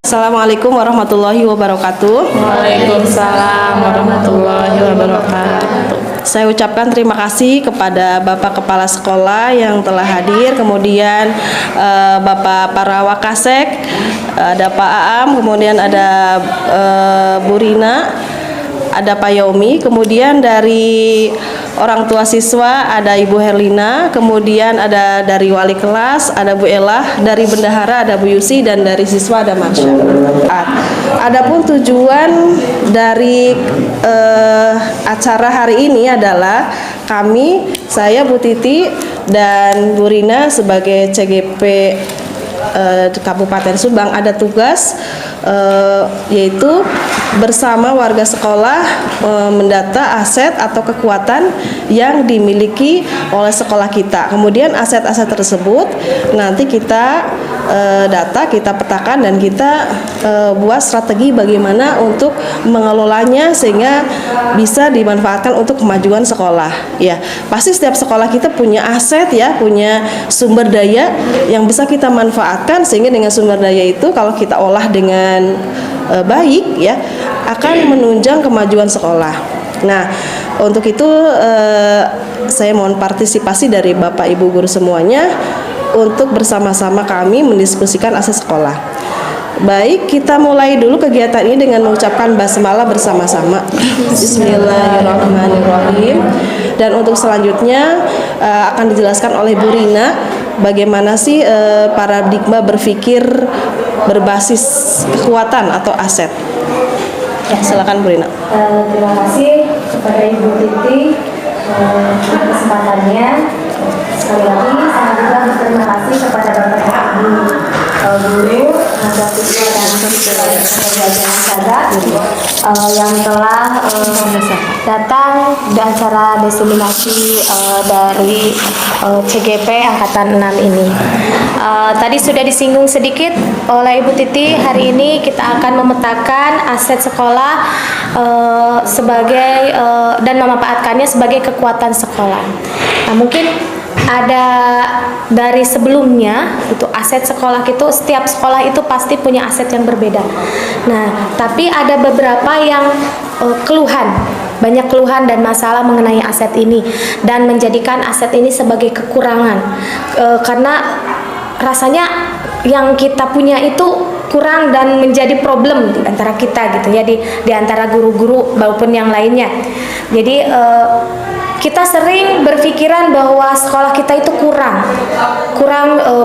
Assalamualaikum warahmatullahi wabarakatuh. Waalaikumsalam warahmatullahi wabarakatuh. Saya ucapkan terima kasih kepada Bapak Kepala Sekolah yang telah hadir, kemudian Bapak para Wakasek, ada Pak Aam, kemudian ada Bu Rina, ada Pak Yomi, kemudian dari orang tua siswa ada Ibu Herlina, kemudian ada dari wali kelas ada Bu Elah, dari bendahara ada Bu Yusi, dan dari siswa ada Marsha. Adapun tujuan dari acara hari ini adalah saya Bu Titi dan Bu Rina sebagai CGP Kabupaten Subang ada tugas yaitu bersama warga sekolah mendata aset atau kekuatan yang dimiliki oleh sekolah kita. Kemudian aset-aset tersebut nanti kita data, kita petakan, dan kita buat strategi bagaimana untuk mengelolanya sehingga bisa dimanfaatkan untuk kemajuan sekolah. Ya, pasti setiap sekolah kita punya aset ya, punya sumber daya yang bisa kita manfaatkan, sehingga dengan sumber daya itu kalau kita olah dengan baik ya akan menunjang kemajuan sekolah. Nah, untuk itu saya mohon partisipasi dari Bapak Ibu guru semuanya untuk bersama-sama kami mendiskusikan aset sekolah. Baik, kita mulai dulu kegiatan ini dengan mengucapkan basmalah bersama-sama. Bismillahirrahmanirrahim. Dan untuk selanjutnya akan dijelaskan oleh Bu Rina bagaimana sih paradigma berpikir berbasis kekuatan atau aset. Ya, silakan Bu Rina. Terima kasih kepada Ibu Titi untuk kesempatannya. Sekali lagi saya juga berterima kasih kepada Bapak Ibu guru, tenaga siswa dan pembelajaran sahabat yang telah datang di acara diseminasi dari CGP Angkatan 6 ini. Tadi sudah disinggung sedikit oleh Ibu Titi, hari ini kita akan memetakan aset sekolah sebagai dan memanfaatkannya sebagai kekuatan sekolah. Nah, mungkin ada dari sebelumnya itu aset sekolah itu, setiap sekolah itu pasti punya aset yang berbeda. Nah, tapi ada beberapa yang keluhan, banyak keluhan dan masalah mengenai aset ini dan menjadikan aset ini sebagai kekurangan karena rasanya yang kita punya itu kurang dan menjadi problem di antara kita gitu ya, di antara guru-guru maupun yang lainnya. Jadi kita sering berpikiran bahwa sekolah kita itu kurang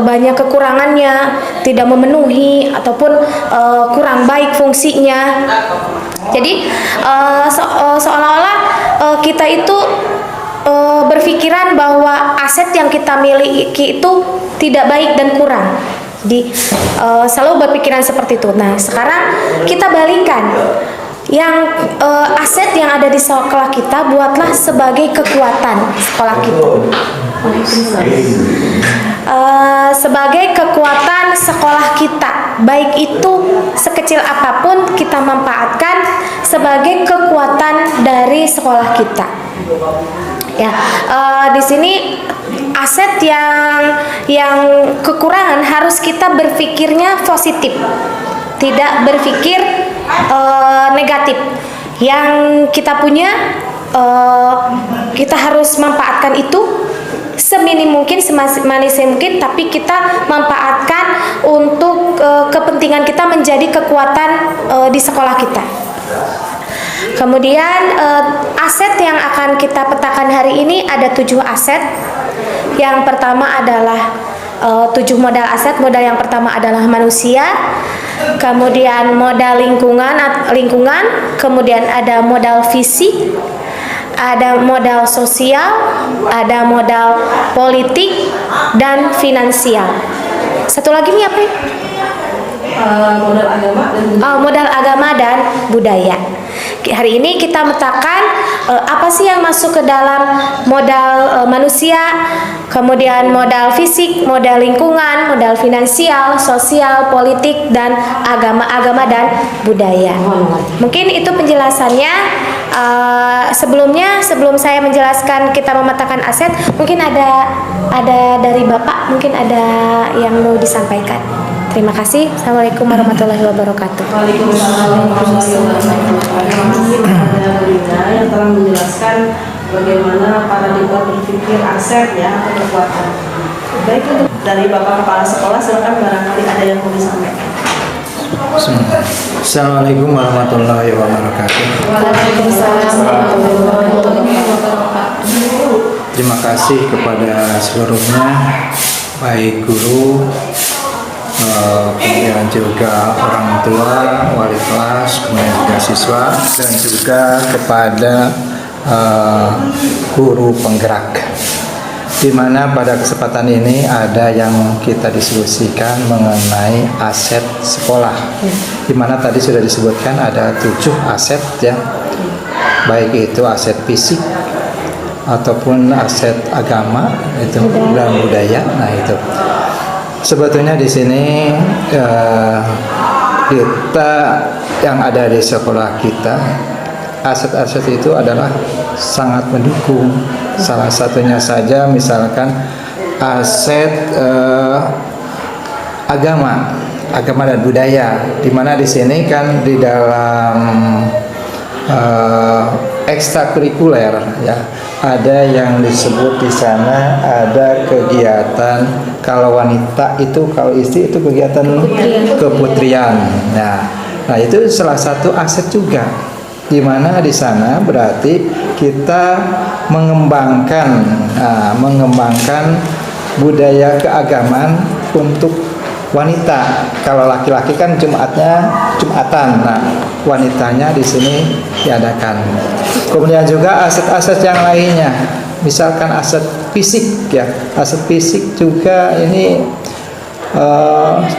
banyak kekurangannya, tidak memenuhi ataupun kurang baik fungsinya. Jadi seolah-olah kita itu berpikiran bahwa aset yang kita miliki itu tidak baik dan kurang. Selalu berpikiran seperti itu. Nah, sekarang kita balikan. Yang aset yang ada di sekolah kita buatlah sebagai kekuatan sekolah kita. Sebagai kekuatan sekolah kita, baik itu sekecil apapun kita manfaatkan sebagai kekuatan dari sekolah kita. Ya, di sini aset yang kekurangan harus kita berpikirnya positif, tidak berpikir negatif. Yang kita punya kita harus manfaatkan itu seminim mungkin, semanis mungkin, tapi kita manfaatkan untuk kepentingan kita menjadi kekuatan di sekolah kita. Kemudian aset yang akan kita petakan hari ini ada 7 aset. Yang pertama adalah 7 modal aset. Modal yang pertama adalah manusia, kemudian modal lingkungan, kemudian ada modal fisik, ada modal sosial, ada modal politik dan finansial. Satu lagi nih apa ya? Modal agama dan budaya. Hari ini kita metakan apa sih yang masuk ke dalam modal manusia, kemudian modal fisik, modal lingkungan, modal finansial, sosial, politik, dan agama dan budaya. Mungkin itu penjelasannya. Sebelum saya menjelaskan kita memetakan aset, mungkin ada dari Bapak, mungkin ada yang mau disampaikan. Terima kasih. Assalamualaikum warahmatullahi wabarakatuh. Waalaikumsalam warahmatullahi wabarakatuh. Ada Bu Rina yang telah menjelaskan bagaimana paradigma berpikir aset ya atau kekuatan. Baik, untuk dari Bapak Kepala Sekolah silakan barangkali ada yang mau disampaikan. Assalamualaikum warahmatullahi wabarakatuh. Waalaikumsalam warahmatullahi wabarakatuh. Terima kasih kepada seluruhnya, baik guru, kemudian juga orang tua, wali kelas, kemudian juga siswa, dan juga kepada guru penggerak. Di mana pada kesempatan ini ada yang kita diskusikan mengenai aset sekolah. Di mana tadi sudah disebutkan ada 7 aset ya, baik itu aset fisik ataupun aset agama itu dan budaya. Nah itu sebetulnya di sini kita yang ada di sekolah kita, aset-aset itu adalah sangat mendukung. Salah satunya saja misalkan aset agama dan budaya, di mana di sini kan di dalam ekstrakurikuler ya, ada yang disebut di sana ada kegiatan, kalau wanita itu, kalau istri itu kegiatan keputrian. Nah itu salah satu aset juga, di mana di sana berarti kita mengembangkan budaya keagamaan untuk wanita. Kalau laki-laki kan Jumatan, nah wanitanya di sini diadakan. Kemudian juga aset-aset yang lainnya, misalkan aset fisik ya, aset fisik juga ini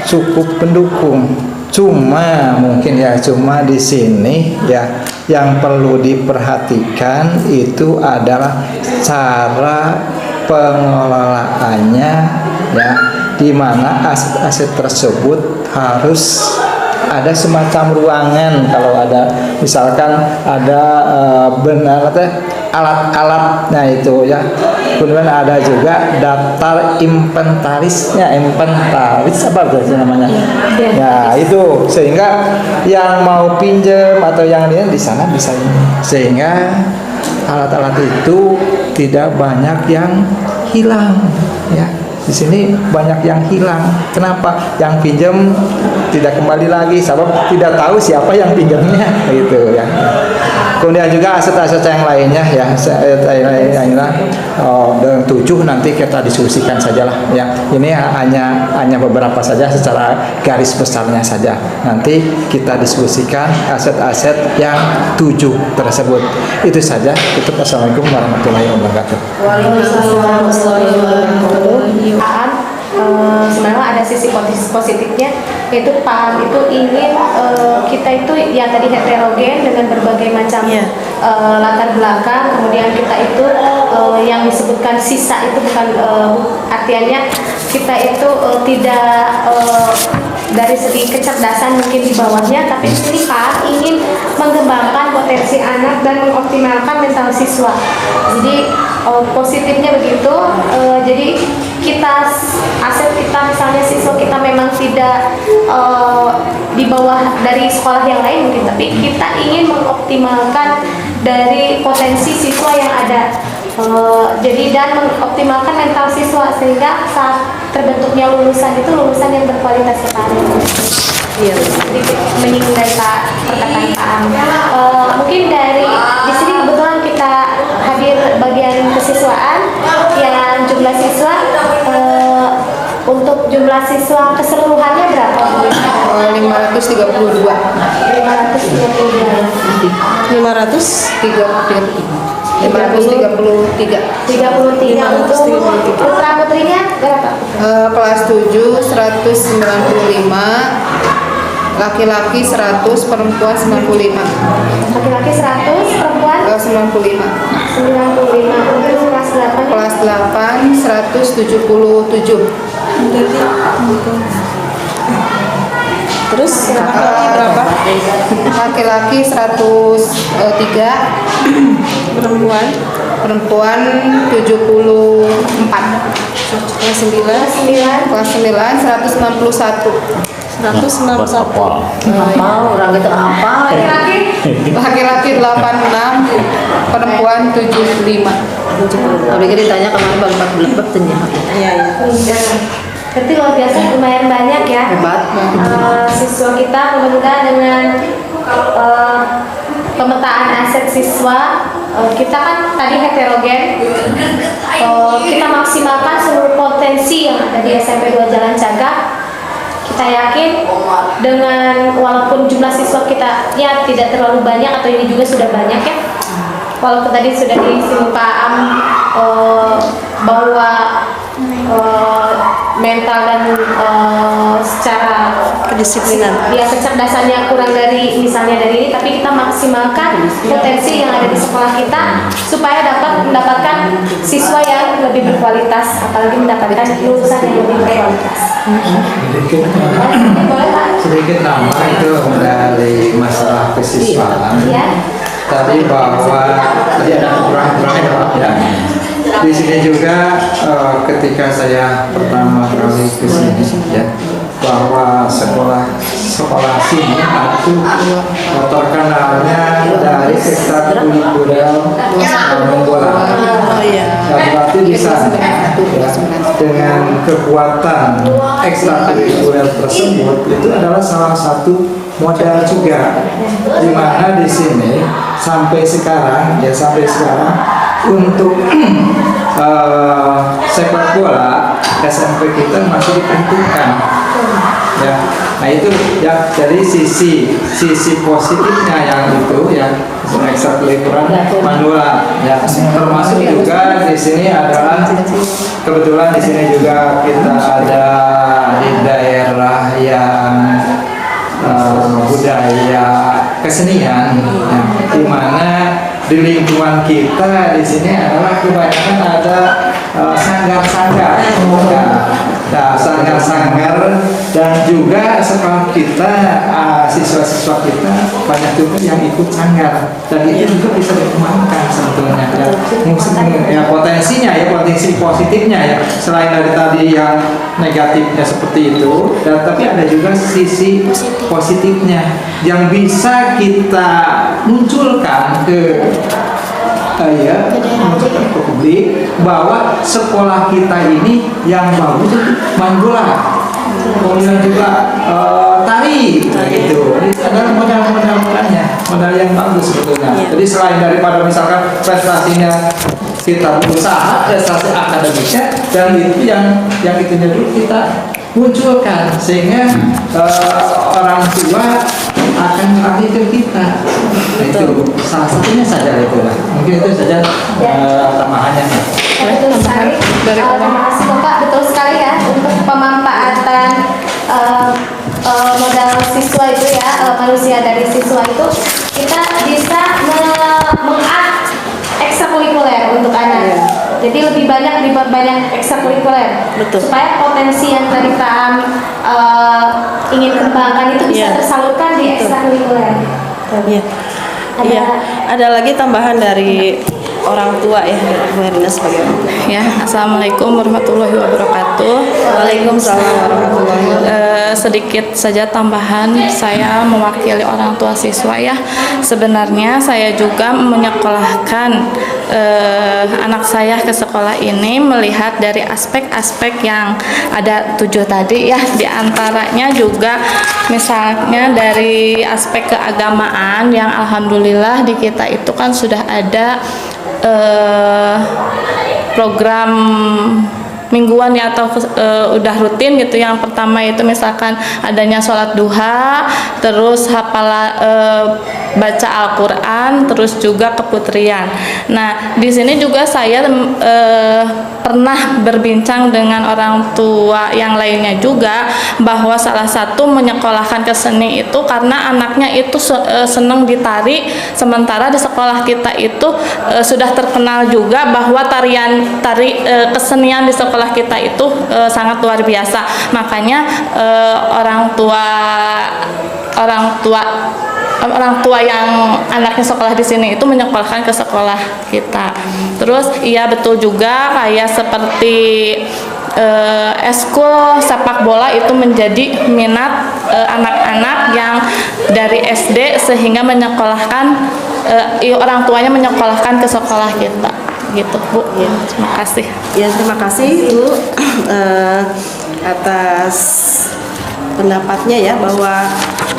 cukup pendukung. Cuma di sini ya yang perlu diperhatikan itu adalah cara pengelolaannya ya, di mana aset-aset tersebut harus ada semacam ruangan. Kalau ada misalkan ada alat-alatnya itu ya, kemudian ada juga daftar inventarisnya, inventaris apa berarti namanya ya itu, sehingga yang mau pinjam atau yang lain di sana bisa ini, sehingga alat-alat itu tidak banyak yang hilang ya. Di sini banyak yang hilang. Kenapa? Yang pinjam tidak kembali lagi, sebab tidak tahu siapa yang pinjamnya gitu ya. Kemudian juga aset-aset yang lainnya ya, dan 7 nanti kita diskusikan sajalah ya. Ini hanya beberapa saja secara garis besarnya saja. Nanti kita diskusikan aset-aset yang 7 tersebut. Itu saja. Assalamualaikum warahmatullahi wabarakatuh. Waalaikumsalam warahmatullahi wabarakatuh. Sebenarnya ada sisi positifnya, yaitu PAM itu ingin kita itu ya tadi heterogen dengan berbagai macam latar belakang. Kemudian kita itu yang disebutkan sisa itu bukan artiannya kita itu tidak dari segi kecerdasan mungkin di bawahnya, tapi di sini PAM ingin mengembangkan potensi anak dan mengoptimalkan mental siswa. Jadi positifnya begitu. Jadi kita aset kita misalnya siswa kita memang tidak di bawah dari sekolah yang lain mungkin, tapi kita ingin mengoptimalkan dari potensi siswa yang ada. Jadi dan mengoptimalkan mental siswa sehingga saat terbentuknya lulusan itu lulusan yang berkualitas sekali. Iya, sedikit menyinggung dari perkataan Pak Am. Mungkin dari di sini kebetulan kita hadir bagian kesiswaan yang jumlah siswa untuk jumlah siswa keseluruhannya berapa? 532. 533 untuk putra putrinya berapa? Kelas 7 195, laki-laki 100, perempuan 95. Laki-laki 100, perempuan 95. 95. Untuk kelas 8 Kelas 8 177. Terus laki-laki berapa? Laki-laki 103, Perempuan perempuan 74. Kelas 9 Kelas 9 161. 161. Apa orang itu apa? Laki-laki 86, perempuan 75. Tapi kita ditanya kemarin baru 14 betulnya. Iya, iya. Berarti luar biasa, lumayan banyak ya. Hebat. Siswa kita mudah-mudahan dengan pemetaan aset siswa kita kan tadi heterogen. Kita maksimalkan seluruh potensi yang ada di SMP 2 Jalan Cagak. Kita yakin dengan walaupun jumlah siswa kita ya tidak terlalu banyak atau ini juga sudah banyak ya. Walaupun tadi sudah disinggung Pak Am bahwa mental dan secara Kedisiplinan. ya kecerdasannya kurang dari misalnya dari ini, tapi kita maksimalkan potensi yang ada di sekolah kita supaya dapat mendapatkan siswa yang lebih berkualitas, apalagi mendapatkan lulusan yang lebih berkualitas. Boleh Pak? Sedikit nama itu dari masalah kesiswaan. Ya. Tadi bahwa tadi ada kurang-kurangnya Pak, ya. Di sini juga ketika saya pertama kali ke sini ya, bahwa sekolah sini itu terkenalnya dari ekstrakurikuler mengbola. Oh iya. Ya, berarti di sana ya, dengan kekuatan ekstrakurikuler tersebut itu adalah salah satu modal juga, di mana di sini sampai sekarang untuk sepak bola SMP kita masih diperhitungkan ya. Nah itu ya, dari sisi positifnya yang itu ya, ekstrakurikuler manula ya, termasuk juga di sini adalah kebetulan di sini juga kita ada di daerah yang budaya kesenian ya, di mana di lingkungan kita di sini adalah kebanyakan ada sanggar-sanggar, nah sanggar-sanggar, dan juga sekolah kita siswa-siswa kita banyak juga yang ikut sanggar, dan itu juga bisa dikembangkan sebetulnya ya, potensi positifnya ya, selain dari tadi yang negatifnya seperti itu, dan tapi ada juga sisi positifnya yang bisa kita munculkan ke menunjukkan ke publik bahwa sekolah kita ini yang bagus itu main bola, kemudian juga tari, gitu. Itu adalah modal yang bagus sebetulnya. Jadi selain daripada misalkan prestasinya kita berusaha, prestasi akademiknya, dan itu yang itunya dulu kita munculkan, sehingga orang tua akan melatih ke kita. Nah, itu salah satunya saja itu lah. Mungkin itu saja tambahannya. Betul sekali. Terima kasih Bapak, betul sekali ya untuk pemanfaatan modal siswa itu ya, manusia dari siswa itu kita bisa meng-up ekstrakurikuler untuk anak. Jadi lebih banyak ekstrakurikuler. Betul. Supaya potensi yang tadi Pak ingin kembangkan itu bisa tersalurkan di ekstrakurikuler. Iya. Iya. Ada lagi tambahan dari orang tua ya, Bu Herina sebagai orang tua. Ya, assalamualaikum warahmatullahi wabarakatuh. Waalaikumsalam warahmatullahi wabarakatuh. Sedikit saja tambahan, saya mewakili orang tua siswa ya. Sebenarnya saya juga menyekolahkan anak saya ke sekolah ini melihat dari aspek-aspek yang ada 7 tadi ya. Di antaranya juga misalnya dari aspek keagamaan yang alhamdulillah di kita itu kan sudah ada program mingguan ya, atau udah rutin gitu. Yang pertama itu misalkan adanya sholat duha, terus baca Al-Quran, terus juga keputrian. Nah di sini juga saya pernah berbincang dengan orang tua yang lainnya juga, bahwa salah satu menyekolahkan ke seni itu karena anaknya itu senang ditari, sementara di sekolah kita itu sudah terkenal juga bahwa kesenian di sekolah kita itu sangat luar biasa. Makanya orang tua yang anaknya sekolah di sini itu menyekolahkan ke sekolah kita. Terus iya betul juga kayak seperti eskul sepak bola itu menjadi minat anak-anak yang dari SD sehingga menyekolahkan orang tuanya menyekolahkan ke sekolah kita gitu Bu. Terima kasih. Ya, terima kasih Ibu atas pendapatnya ya, bahwa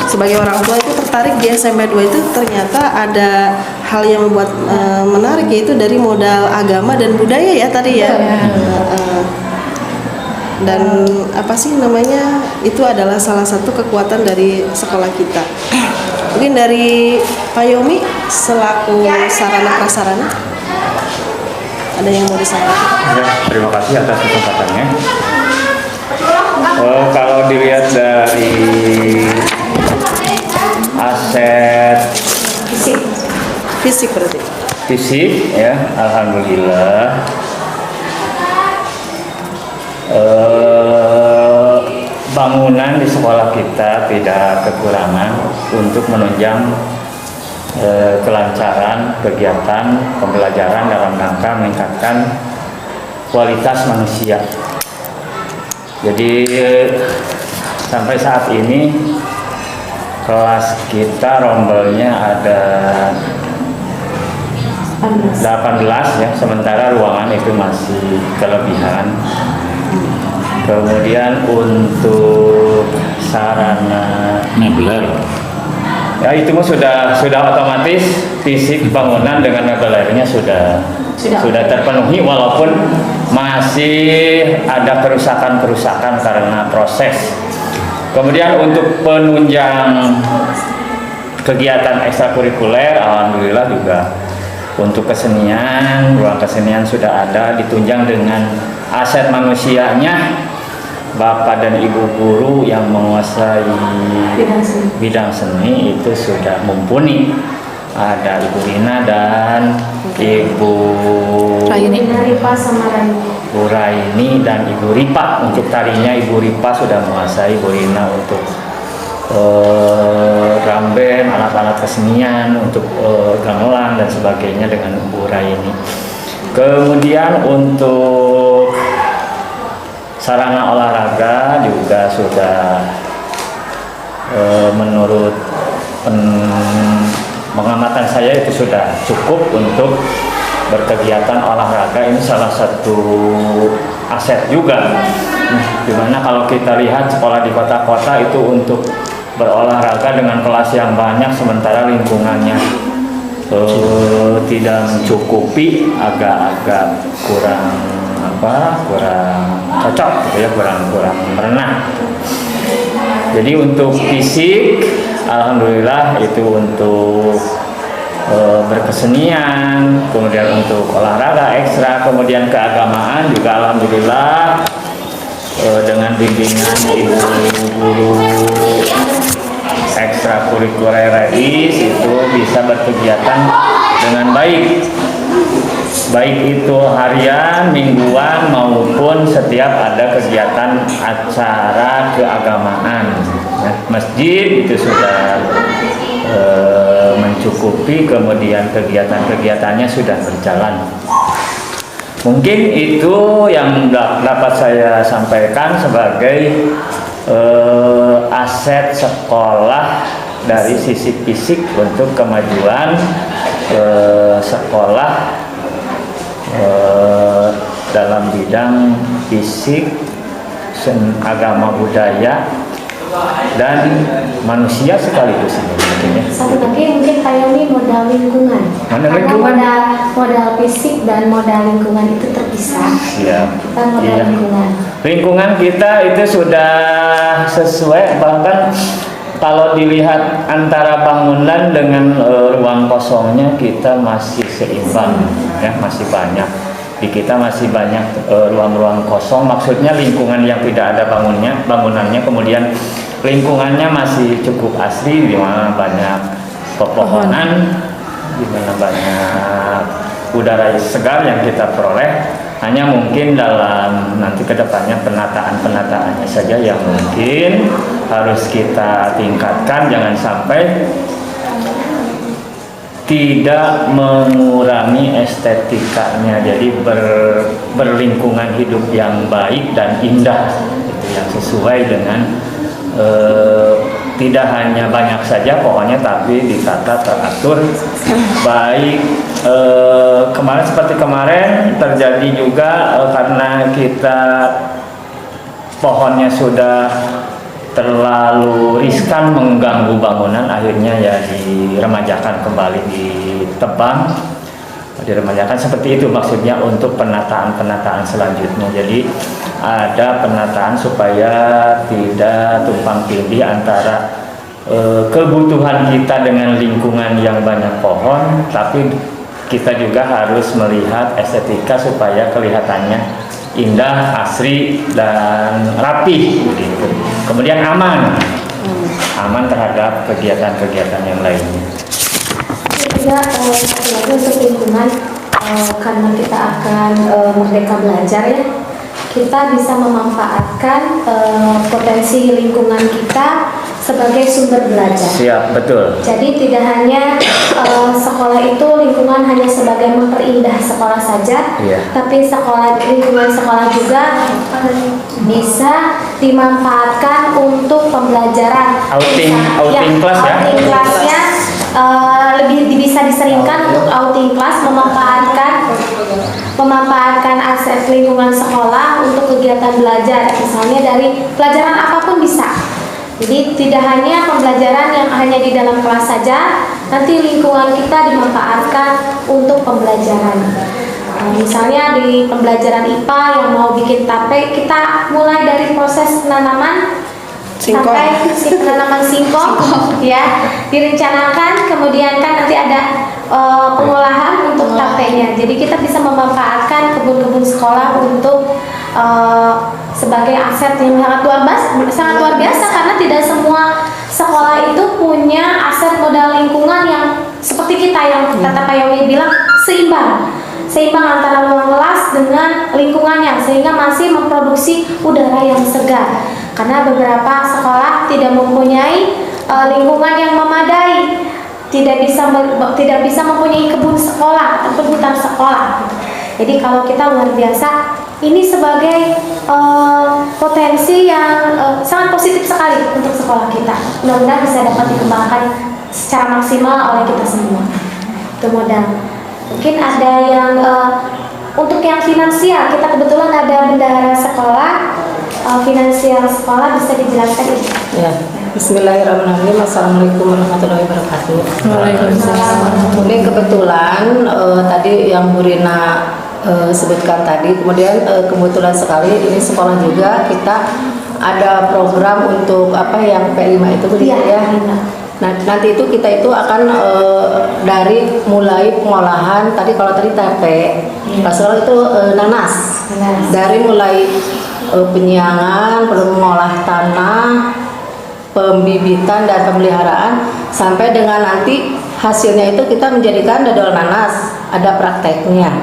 sebagai orang tua itu tertarik di SMP 2 itu ternyata ada hal yang membuat menarik, yaitu dari modal agama dan budaya ya tadi ya. Dan apa sih namanya, itu adalah salah satu kekuatan dari sekolah kita. Mungkin dari Pak Yomi selaku sarana prasarana ada yang mau disampaikan? Ya, terima kasih atas kesempatannya. Kalau dilihat dari aset Fisik berarti. fisik ya, alhamdulillah bangunan di sekolah kita tidak kekurangan untuk menunjang kelancaran kegiatan pembelajaran dalam rangka meningkatkan kualitas manusia. Jadi sampai saat ini kelas kita rombelnya ada 18 ya, sementara ruangan itu masih kelebihan. Kemudian untuk sarana Mebler. ya itu sudah otomatis fisik bangunan dengan mebelernya sudah terpenuhi, walaupun masih ada kerusakan karena proses. Kemudian untuk penunjang kegiatan ekstrakurikuler, alhamdulillah juga untuk kesenian, ruang kesenian sudah ada, ditunjang dengan aset manusianya. Bapak dan Ibu guru yang menguasai bidang seni itu sudah mumpuni. Ada Ibu Rina dan Ibu Ripa sama Raini. Bu Raini dan Ibu Ripa. Untuk tarinya Ibu Ripa sudah menguasai, Bu Rina untuk drum band, alat-alat kesenian, untuk gamelan dan sebagainya dengan Bu Raini. Kemudian untuk sarana olahraga juga sudah menurut pengamatan saya itu sudah cukup untuk berkegiatan olahraga. Ini salah satu aset juga, dimana kalau kita lihat sekolah di kota-kota itu untuk berolahraga dengan kelas yang banyak, sementara lingkungannya tidak mencukupi, agak-agak kurang cocok gitu ya, kurang merenah. Jadi untuk fisik alhamdulillah itu untuk berkesenian, kemudian untuk olahraga ekstra, kemudian keagamaan juga alhamdulillah dengan bimbingan ibu guru ekstrakurikuler RIS itu bisa berkegiatan dengan baik itu harian, mingguan, maupun setiap ada kegiatan acara keagamaan ya. Masjid itu sudah mencukupi, kemudian kegiatan-kegiatannya sudah berjalan. Mungkin itu yang dapat saya sampaikan sebagai aset sekolah dari sisi fisik untuk kemajuan sekolah dalam bidang fisik, agama, budaya, dan manusia sekaligus ini mungkin ya. Satu lagi mungkin Pak Yomi, modal lingkungan. Karena modal fisik dan modal lingkungan itu terpisah. Iya. Kita modal lingkungan. Lingkungan kita itu sudah sesuai, bahkan kalau dilihat antara bangunan dengan ruang kosongnya kita masih seimbang ya, masih banyak. Di kita masih banyak ruang-ruang kosong, maksudnya lingkungan yang tidak ada bangunannya, kemudian lingkungannya masih cukup asli, di mana banyak pepohonan, di mana banyak udara segar yang kita peroleh. Hanya mungkin dalam nanti kedepannya penataannya saja yang mungkin harus kita tingkatkan, jangan sampai tidak mengurangi estetikanya, jadi berlingkungan hidup yang baik dan indah, itu yang sesuai dengan tidak hanya banyak saja pokoknya, tapi ditata teratur baik. Seperti kemarin terjadi juga karena kita pohonnya sudah terlalu riskan mengganggu bangunan, akhirnya ya diremajakan kembali, ditebang, diremajakan seperti itu maksudnya untuk penataan selanjutnya. Jadi ada penataan supaya tidak tumpang tindih antara kebutuhan kita dengan lingkungan yang banyak pohon, tapi kita juga harus melihat estetika supaya kelihatannya indah, asri, dan rapi gitu. Kemudian aman terhadap kegiatan-kegiatan yang lainnya. Juga untuk lingkungan, karena kita akan merdeka belajar ya, kita bisa memanfaatkan potensi lingkungan kita sebagai sumber belajar. Siap, betul. Jadi tidak hanya sekolah itu lingkungan hanya sebagai memperindah sekolah saja, tapi lingkungan sekolah juga bisa dimanfaatkan untuk pembelajaran. Outing class ya. Outing kelasnya lebih bisa diseringkan untuk outing kelas, memanfaatkan aset lingkungan sekolah untuk kegiatan belajar, misalnya dari pelajaran apapun bisa. Jadi tidak hanya pembelajaran yang hanya di dalam kelas saja, nanti lingkungan kita dimanfaatkan untuk pembelajaran. Misalnya di pembelajaran IPA yang mau bikin tape, kita mulai dari proses penanaman sampai penanaman singkong, ya direncanakan, kemudian kan nanti ada pengolahan untuk tapenya. Jadi kita bisa memanfaatkan kebun-kebun sekolah untuk sebagai aset yang sangat luar biasa, karena tidak semua sekolah itu punya aset modal lingkungan yang seperti kita, yang kata Pak Yogi bilang seimbang antara ruang kelas dengan lingkungannya, sehingga masih memproduksi udara yang segar. Karena beberapa sekolah tidak mempunyai lingkungan yang memadai, tidak bisa mempunyai kebun sekolah atau hutan sekolah. Jadi kalau kita luar biasa, ini sebagai potensi yang sangat positif sekali untuk sekolah kita. Mudah-mudahan bisa dapat dikembangkan secara maksimal oleh kita semua. Itu modal. Mungkin ada yang untuk yang finansial, kita kebetulan ada bendahara sekolah, finansial sekolah, bisa dijelaskan Ibu? Ya. Bismillahirrahmanirrahim. Assalamualaikum warahmatullahi wabarakatuh. Waalaikumsalam. Ini kebetulan tadi yang Bu Rina sebutkan tadi, kemudian kebetulan sekali ini sekolah juga kita ada program untuk yang P5 itu Bu Rina, ya. Nah, nanti itu kita itu akan dari mulai pengolahan tadi, kalau tadi tape, pasal itu nanas. Dari mulai penyiangan, pengolah tanah, pembibitan dan pemeliharaan, sampai dengan nanti hasilnya itu kita menjadikan dodol nanas, ada prakteknya.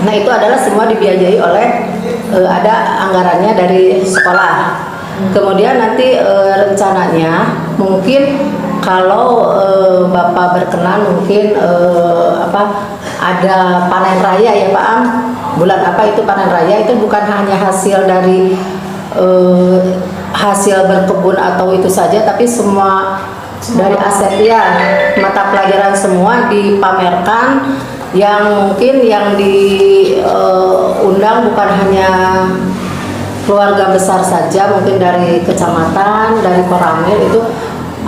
Nah, itu adalah semua dibiayai oleh ada anggarannya dari sekolah. Kemudian nanti rencananya mungkin kalau Bapak berkenan, mungkin ada panen raya ya Pak Am. Bulan apa itu panen raya? Itu bukan hanya hasil dari hasil berkebun atau itu saja, tapi semua dari aset mata pelajaran semua dipamerkan, yang mungkin yang diundang bukan hanya keluarga besar saja, mungkin dari kecamatan, dari Koramil itu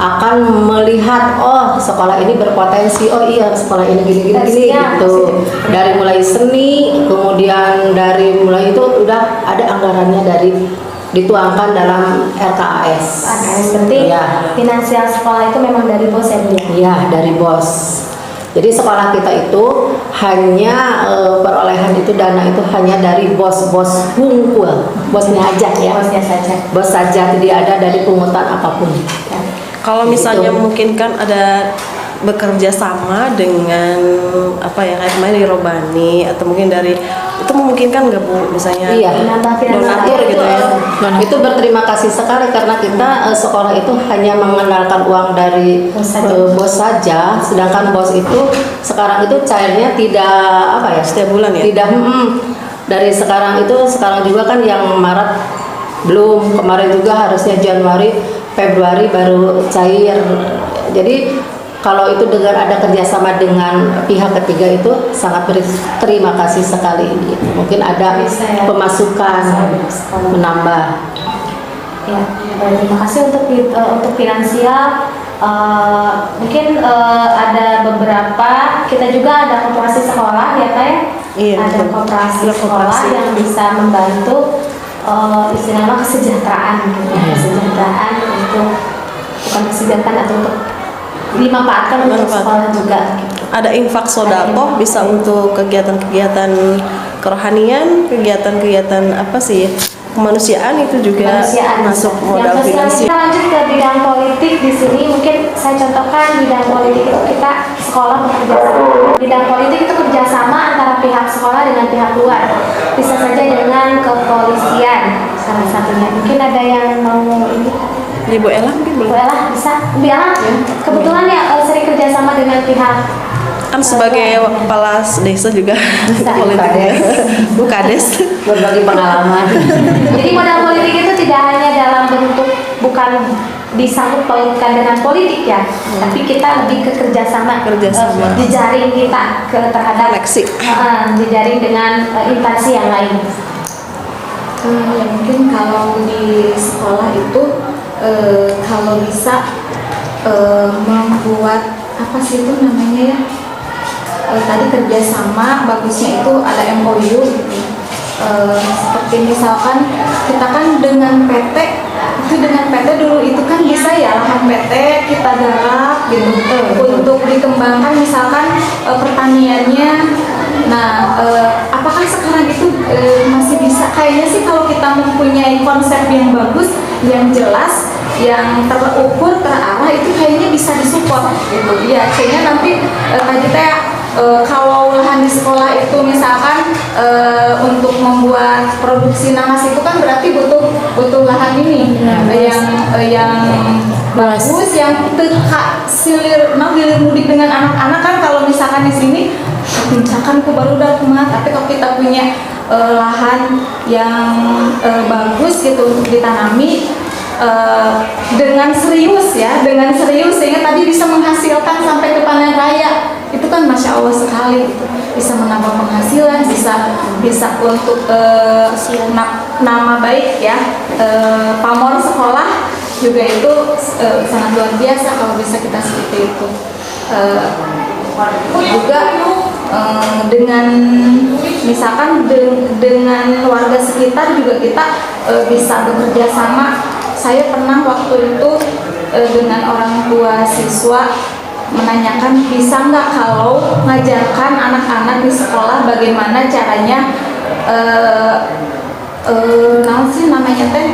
akan melihat, oh sekolah ini berpotensi, oh iya sekolah ini gini gitu. Dari mulai seni, kemudian dari mulai itu udah ada anggarannya dari dituangkan dalam RKAS. Penting. Ya. Finansial sekolah itu memang dari bos ya Bu? Iya, dari bos. Jadi sekolah kita itu hanya perolehan itu dana itu hanya dari bos-bos hungkul, bosnya aja ya. Bosnya saja. Bos saja, tidak ada dari pungutan apapun. Kalau misalnya mungkin kan ada bekerja sama dengan apa ya, kayak kemarin dari Robani atau mungkin dari itu memungkinkan nggak Bu, misalnya Iya. donatur gitu ya? Itu berterima kasih sekali karena kita sekolah itu hanya mengandalkan uang dari bos saja, sedangkan bos itu sekarang itu cairnya tidak apa ya, Setiap bulan ya? tidak dari sekarang itu, sekarang juga kan yang Maret belum, kemarin juga harusnya Januari Februari baru cair. Jadi kalau itu dengan ada kerjasama dengan pihak ketiga itu sangat berterima kasih sekali. Mungkin ada pemasukan menambah. Ya, terima kasih untuk finansial. Mungkin ada beberapa, kita juga ada koperasi sekolah ya Kak ya? Iya, Ada betul. koperasi Ada sekolah koperasi. yang bisa membantu istilahnya kesejahteraan gitu. Kesejahteraan untuk, bukan kesejahteraan atau untuk dimanfaatkan untuk sekolah juga gitu. Ada infak sodako bisa untuk kegiatan-kegiatan kerohanian, kegiatan-kegiatan apa sih, kemanusiaan itu juga Kemanusiaan. masuk Yang modal sosial. finansial. Kita lanjut ke bidang politik di sini. Mungkin saya contohkan bidang politik itu kita sekolah bekerja sama. Bidang politik itu kerjasama antara pihak sekolah dengan pihak luar. Bisa saja dengan kepolisian salah satunya. Mungkin ada yang mau ini. Ibu Ella mungkin Bu boleh. Ella bisa. Bu Ella, kebetulan ya sering kerjasama dengan pihak Kan sebagai kepala desa juga politik ya. Bu Kades. Berbagi pengalaman. Jadi modal politik itu tidak hanya dalam bentuk, bukan disangkut pautkan dengan politik ya, tapi kita lebih ke kerjasama, jejaring kita terhadap Koneksi. jejaring dengan instansi yang lain. Ya mungkin kalau di sekolah itu kalau bisa membuat apa sih itu namanya ya, tadi kerjasama bagusnya itu ada MOU gitu. Seperti misalkan kita kan dengan PT dulu itu kan bisa ya lahan PT kita garap gitu untuk dikembangkan misalkan pertaniannya. Nah, apakah sekarang itu masih bisa? Kayaknya sih kalau kita mempunyai konsep yang bagus, yang jelas, yang terukur, terarah, itu kayaknya bisa disupport gitu. Ya, kayaknya nanti tadi teh kalau lahan di sekolah itu misalkan untuk membuat produksi nanas itu kan berarti butuh lahan ini yang bagus, yang teka silir mudik dengan anak-anak kan. Kalau misalkan di sini pincakan ku baru udah kumaha, tapi kalau kita punya lahan yang bagus gitu untuk ditanami dengan serius sehingga tadi bisa menghasilkan sampai ke panen raya, itu kan masya Allah sekali gitu. Bisa menambah penghasilan, bisa untuk nama baik ya, pamor sekolah juga itu sangat luar biasa kalau bisa kita seperti itu. Juga dengan misalkan dengan warga sekitar juga kita bisa bekerja sama. Saya pernah waktu itu dengan orang tua siswa menanyakan bisa nggak kalau ngajarkan anak-anak di sekolah bagaimana caranya namanya teh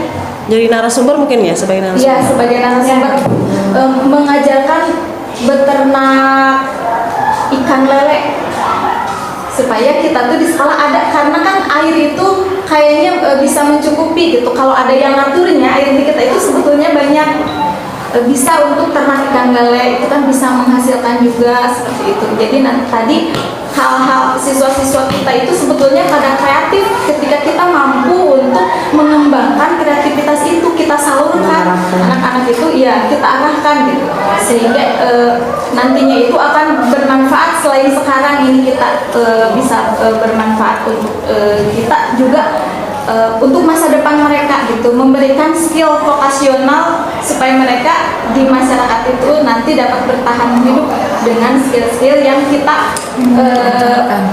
Jadi narasumber mungkin ya, sebagai narasumber. ya sebagai narasumber mengajarkan beternak ikan lele supaya kita tuh di sekolah ada, karena kan air itu kayaknya bisa mencukupi gitu. Kalau ada yang ngaturnya air di kita itu sebetulnya banyak, bisa untuk ternak ikan lele itu kan bisa menghasilkan juga seperti itu. Jadi tadi hal-hal siswa-siswa kita itu sebetulnya pada kreatif, ketika kita mampu untuk mengembangkan kreativitas itu kita salurkan anak-anak itu ya kita arahkan gitu, sehingga nantinya itu akan bermanfaat. Selain sekarang ini kita bisa bermanfaat untuk kita juga untuk masa depan mereka gitu, memberikan skill vokasional supaya mereka di masyarakat itu nanti dapat bertahan hidup dengan skill-skill yang kita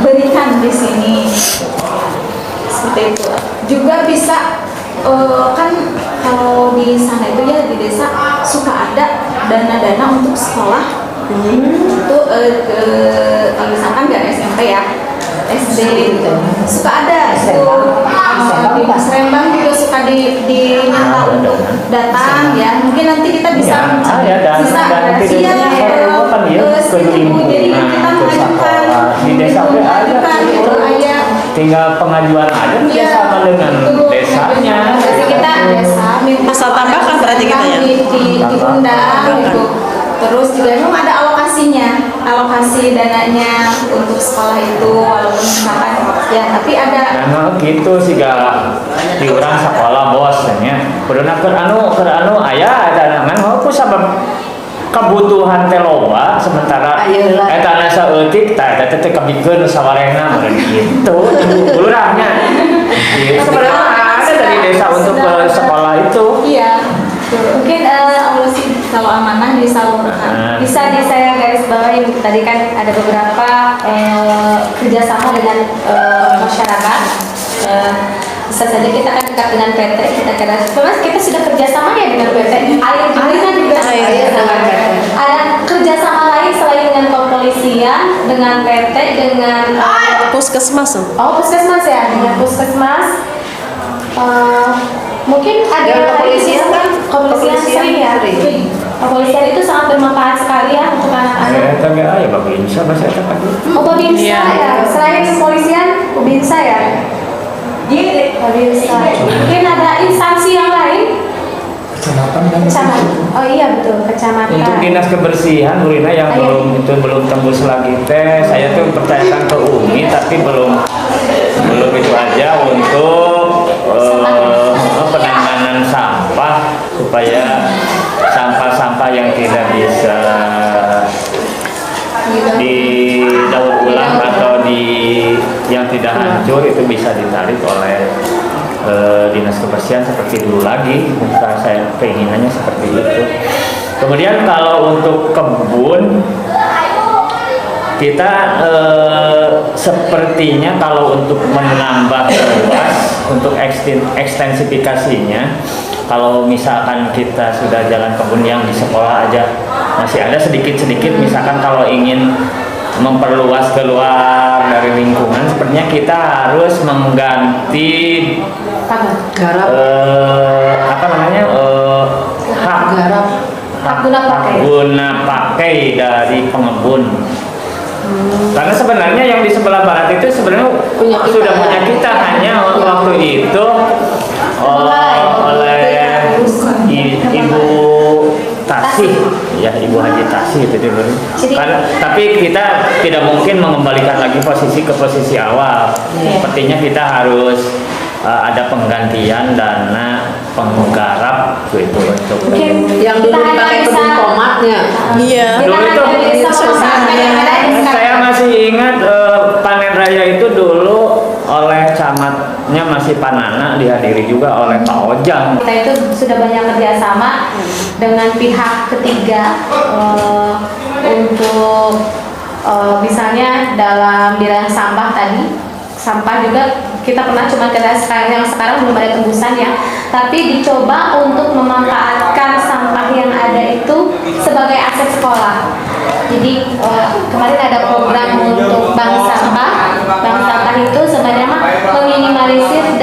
berikan di sini. Seperti itu. Juga bisa kan kalau di sana itu ya di desa suka ada dana-dana untuk sekolah. Itu misalkan nggak SMP ya, SD gitu suka ada itu di Serembang juga suka diminta untuk datang ya. Mungkin nanti kita bisa Ya, ada bisa nanti iya, kan ya ke setuju. Jadi kita lingkungan, ke mengajukan sekolah di desa teh ada. ada Tinggal pengajuan aja bersama dengan desanya. Jadi kita desa Asal tambahkan berarti kita ya? diundang gitu. Terus juga memang ada alokasi dananya untuk sekolah itu, walaupun misalkan ya, tapi ada Nah gitu sih gak diurang sekolah bosnya. Kuduna keur anu aya ada ngan aku sabab kebutuhan teh loba sementara Ayeuna. eta na saeutik tah eta teh kabikeun sawarena meureun kitu urangnya. Gitu sebenarnya ada dari desa untuk ke sekolah itu. iya. Mungkin Allah sih kalau amanah disalurkan. Bisa saya garis bawahi, tadi kan ada beberapa kerjasama dengan masyarakat. Bisa saja kita kan dekat dengan PT, kita sudah kerjasama ya dengan PT. Air kan juga ada kerjasama lain selain dengan kepolisian, dengan PT, dengan Puskesmas. puskesmas ya, dengan puskesmas. Mungkin ada Ya, kepolisian kan? kepolisian sering ya. Kepolisian itu sangat bermanfaat sekali ya untuk anak-anak. Eta ge aya babinsa bahasa eta kan. Babinsa ya, selain kepolisian, Babinsa ya. Iya, Babinsa. Mungkin ada instansi yang lain. Kecamatan. Oh iya betul, kecamatan. Untuk dinas kebersihan Burina yang belum tembus lagi teh, saya tuh percayakan ke Umi tapi belum itu aja untuk penanganan sampah supaya sampah-sampah yang tidak bisa didaur ulang atau yang tidak hancur itu bisa ditarik oleh dinas kebersihan seperti dulu lagi. Saya keinginannya seperti itu. Kemudian kalau untuk kebun kita sepertinya kalau untuk menambah luas untuk ekstensifikasinya, kalau misalkan kita sudah jalan kebun yang di sekolah aja masih ada sedikit-sedikit, misalkan kalau ingin memperluas keluar dari lingkungan, sepertinya kita harus mengganti Garap. Hak guna pakai dari pengebun. Karena sebenarnya yang di sebelah barat itu sebenarnya sudah punya kita, hanya waktu itu oleh Ibu Tasih, ya Ibu Haji Tasih itu dulu. Tapi kita tidak mungkin mengembalikan lagi posisi ke posisi awal. Sepertinya kita harus ada penggantian dana penggarap gitu untuk Yang dulu dipakai kebun tomatnya. Iya. dulu itu saya masih ingat panen raya itu dulu oleh camatnya masih Panana, dihadiri juga oleh Pak Ojang. Kita itu sudah banyak kerjasama dengan pihak ketiga untuk misalnya dalam bidang sampah tadi. Sampah juga kita pernah cuma yang sekarang belum ada tembusan ya, tapi dicoba untuk memanfaatkan sampah yang ada itu sebagai aset sekolah. Jadi kemarin ada program untuk bank sampah. Bank sampah itu sebenarnya meminimalisir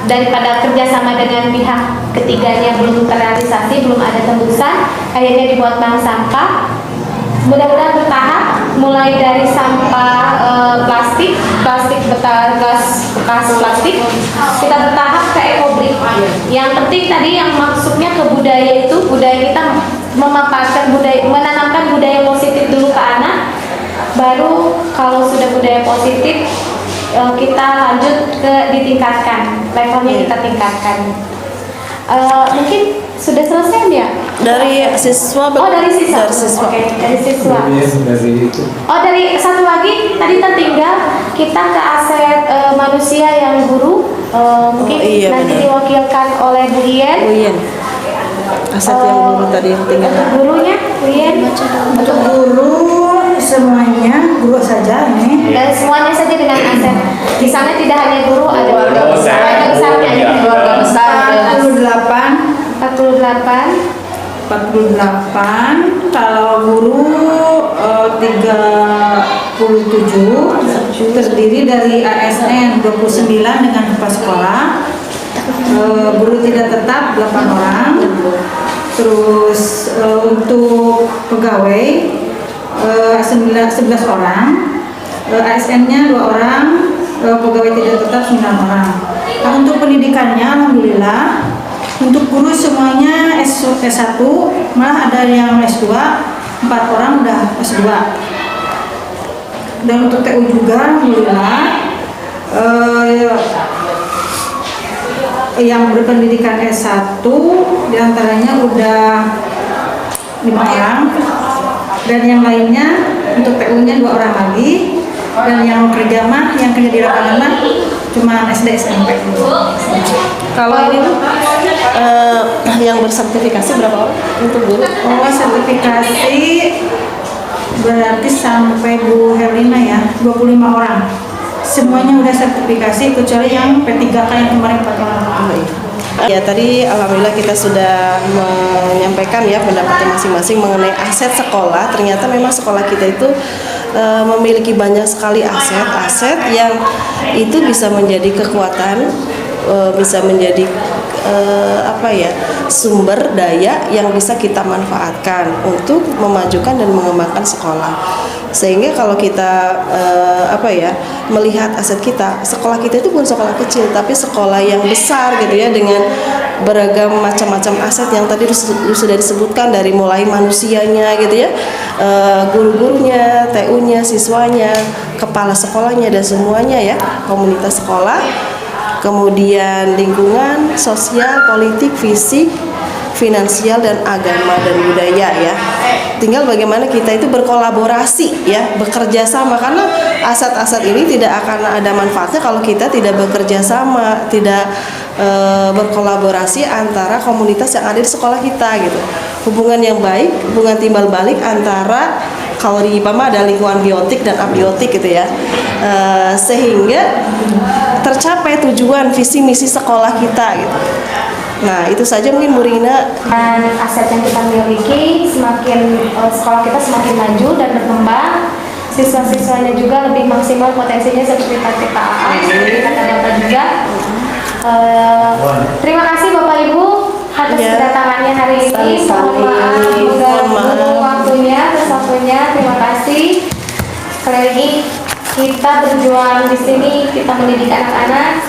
daripada kerjasama dengan pihak ketiganya belum terrealisasi, belum ada tembusan, akhirnya dibuat bank sampah. Mudah-mudahan bertahap, mulai dari sampah plastik bekas plastik, kita bertahap ke ekobrik. Yang penting tadi yang maksudnya ke budaya itu, budaya kita memanfaatkan budaya, menanamkan budaya positif dulu ke anak, baru kalau sudah budaya positif kita lanjut ke ditingkatkan, levelnya kita tingkatkan. Mungkin sudah selesai ya? Dari siswa. Dari siswa. Dari siswa. Oke, dari siswa. Dari satu lagi tadi tertinggal, kita ke aset manusia yang guru. Mungkin iya, nanti benar. diwakilkan oleh Bu Ien. Bu Ien. Aset yang guru tadi yang tinggal. Untuk gurunya, Bu Ien. Untuk guru semuanya, guru saja ini. Dan semuanya saja dengan aset. Di sana tidak hanya guru, ada keluarga besarnya. Keluarga besar. 48 kalau guru 37 terdiri dari ASN 29 dengan kepala sekolah, guru tidak tetap 8 orang, Terus untuk pegawai 11 orang, ASN-nya 2 orang, pegawai tidak tetap 9 orang. Nah, untuk pendidikannya alhamdulillah untuk guru semuanya S1, malah ada yang S2, 4 orang udah S2. Dan untuk TU juga alhamdulillah yang berpendidikan S1 diantaranya udah 5 orang, dan yang lainnya untuk TU-nya 2 orang lagi, dan yang kerja di lapangan cuma SD SMP. Kalau ini yang bersertifikasi berapa orang untuk guru? Oh, sertifikasi berarti sampai Bu Herlina ya 25 orang. Semuanya udah sertifikasi kecuali yang P3K yang kemarin 4 orang. Ya, tadi alhamdulillah kita sudah menyampaikan ya pendapatnya masing-masing mengenai aset sekolah. Ternyata memang sekolah kita itu memiliki banyak sekali aset yang itu bisa menjadi kekuatan, bisa menjadi sumber daya yang bisa kita manfaatkan untuk memajukan dan mengembangkan sekolah. Sehingga kalau kita melihat aset kita, sekolah kita itu bukan sekolah kecil tapi sekolah yang besar gitu ya, dengan beragam macam-macam aset yang tadi sudah disebutkan, dari mulai manusianya gitu ya, guru-gurunya, TU-nya, siswanya, kepala sekolahnya dan semuanya ya, komunitas sekolah, kemudian lingkungan, sosial, politik, fisik, finansial, dan agama dan budaya ya. Tinggal bagaimana kita itu berkolaborasi ya, bekerja sama, karena aset-aset ini tidak akan ada manfaatnya kalau kita tidak bekerja sama, tidak berkolaborasi antara komunitas yang ada di sekolah kita gitu. Hubungan yang baik, hubungan timbal balik antara, kalau di IPA ada lingkungan biotik dan abiotik gitu ya, sehingga tercapai tujuan visi misi sekolah kita gitu. Nah, itu saja mungkin Bu Rina. Dan aset yang kita miliki, semakin sekolah kita semakin maju dan berkembang, siswa-siswanya juga lebih maksimal potensinya seperti kita seperti kata Bapak juga. Terima kasih Bapak Ibu atas kedatangannya hari ini. Mohon maaf mengganggu waktunya, terima kasih. Sekali lagi kita berjuang di sini, kita mendidik anak-anak,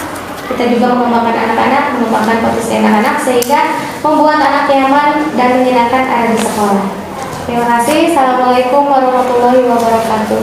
kita juga mengembangkan anak-anak, mengembangkan potensi anak-anak sehingga membuat anak nyaman dan menyenangkan ada di sekolah. Terima kasih. Assalamualaikum warahmatullahi wabarakatuh.